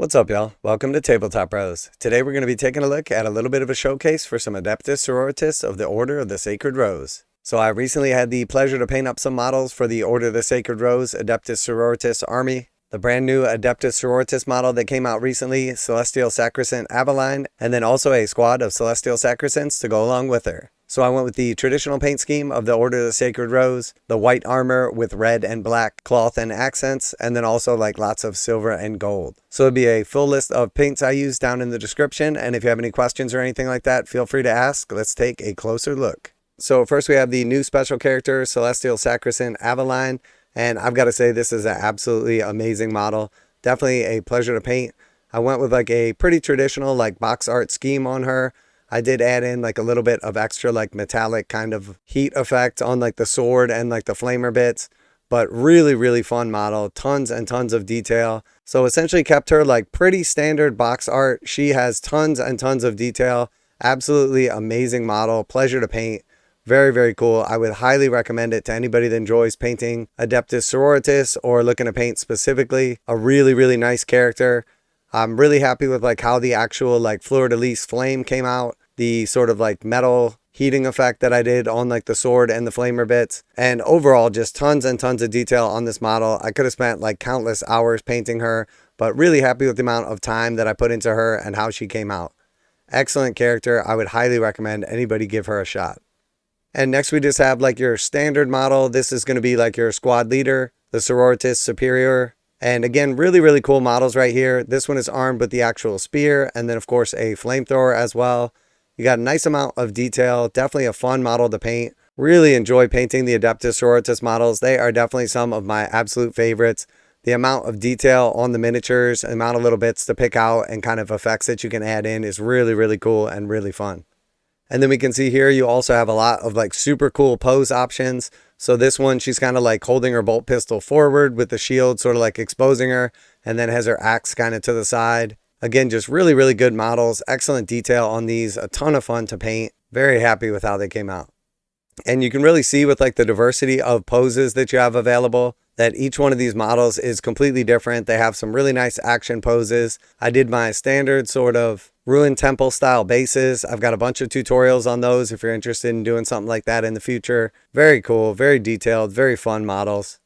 What's up, y'all? Welcome to Tabletop Bros. Today we're going to be taking a look at a little bit of a showcase for some Adepta Sororitas of the Order of the Sacred Rose. So I recently had the pleasure to paint up some models for the Order of the Sacred Rose Adepta Sororitas Army. The brand new Adepta Sororitas model that came out recently, Celestial Sacresant Aveline, and then also a squad of Celestial Sacresants to go along with her. So I went with the traditional paint scheme of the Order of the Sacred Rose, the white armor with red and black cloth and accents, and then also like lots of silver and gold. So it'll be a full list of paints I use down in the description, and if you have any questions or anything like that, feel free to ask. Let's take a closer look. So first we have the new special character, Celestial Sacresant Aveline, and I've got to say this is an absolutely amazing model. Definitely a pleasure to paint. I went with like a pretty traditional like box art scheme on her. I did add in like a little bit of extra like metallic kind of heat effect on like the sword and like the flamer bits, but really fun model, tons and tons of detail. So essentially kept her like pretty standard box art. She has tons and tons of detail. Absolutely amazing model, pleasure to paint. Very cool. I would highly recommend it to anybody that enjoys painting Adeptus Sororitas or looking to paint specifically a really nice character. I'm really happy with like how the actual like fleur-de-lis flame came out. The sort of like metal heating effect that I did on like the sword and the flamer bits, and overall just tons and tons of detail on this model. I could have spent like countless hours painting her, but really happy with the amount of time that I put into her and how she came out. Excellent character. I would highly recommend anybody give her a shot. And next we just have like your standard model. This is going to be like your squad leader, the Sororitas Superior. And again, really cool models right here. This one is armed with the actual spear, and then of course a flamethrower as well. You got a nice amount of detail, definitely a fun model to paint. Really enjoy painting the Adepta Sororitas models. They are definitely some of my absolute favorites. The amount of detail on the miniatures, the amount of little bits to pick out and kind of effects that you can add in is really cool and really fun. And then we can see here you also have a lot of like super cool pose options. So this one, she's kind of like holding her bolt pistol forward with the shield sort of like exposing her, and then has her axe kind of to the side. Again, just really good models, excellent detail on these, a ton of fun to paint. Very happy with how they came out. And you can really see with like the diversity of poses that you have available that each one of these models is completely different. They have some really nice action poses. I did my standard sort of ruined temple style bases. I've got a bunch of tutorials on those if you're interested in doing something like that in the future. Very cool, very detailed, very fun models.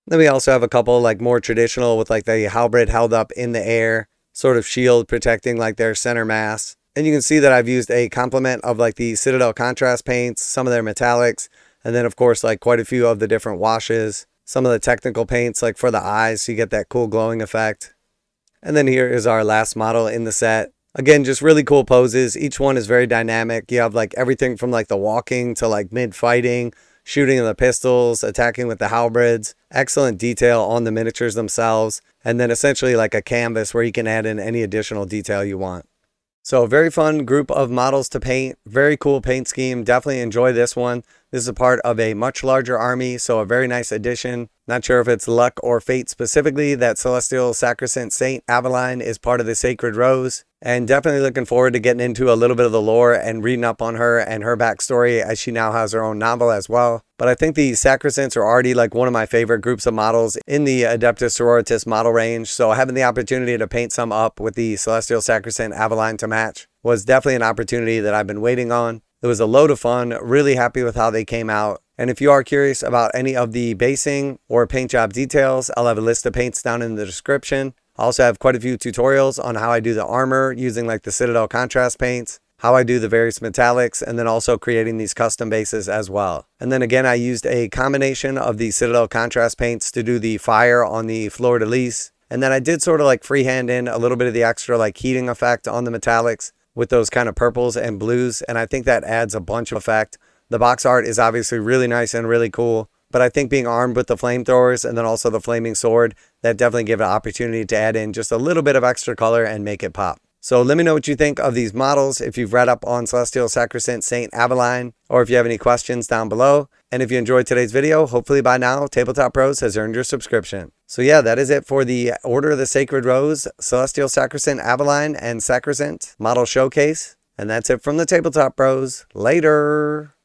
Then we also have a couple like more traditional with like the halberd held up in the air, sort of shield protecting like their center mass. And you can see that I've used a complement of like the Citadel contrast paints, some of their metallics, and then of course like quite a few of the different washes, some of the technical paints like for the eyes so you get that cool glowing effect. And then here is our last model in the set. Again, just really cool poses. Each one is very dynamic. You have like everything from like the walking to like mid-fighting, shooting the pistols, attacking with the halberds, excellent detail on the miniatures themselves, and then essentially like a canvas where you can add in any additional detail you want. So very fun group of models to paint, very cool paint scheme, definitely enjoy this one. This is a part of a much larger army, so a very nice addition. Not sure if it's luck or fate specifically that Celestial Sacresant Saint Aveline is part of the Sacred Rose. And definitely looking forward to getting into a little bit of the lore and reading up on her and her backstory as she now has her own novel as well. But I think the Sacresants are already like one of my favorite groups of models in the Adepta Sororitas model range. So having the opportunity to paint some up with the Celestial Sacresant Aveline to match was definitely an opportunity that I've been waiting on. It was a load of fun, really happy with how they came out. And if you are curious about any of the basing or paint job details, I'll have a list of paints down in the description. I also have quite a few tutorials on how I do the armor using like the Citadel contrast paints, how I do the various metallics, and then also creating these custom bases as well. And then again, I used a combination of the Citadel contrast paints to do the fire on the fleur-de-lis. And then I did sort of like freehand in a little bit of the extra like heating effect on the metallics with those kind of purples and blues. And I think that adds a bunch of effect. The box art is obviously really nice and really cool. But I think being armed with the flamethrowers and then also the flaming sword, that definitely give an opportunity to add in just a little bit of extra color and make it pop. So let me know what you think of these models if you've read up on Celestial Sacresant Saint Aveline, or if you have any questions down below. And if you enjoyed today's video, hopefully by now Tabletop Pros has earned your subscription. So yeah, that is it for the Order of the Sacred Rose, Celestial Sacresant Aveline and Sacresant model showcase. And that's it from the Tabletop Bros. Later!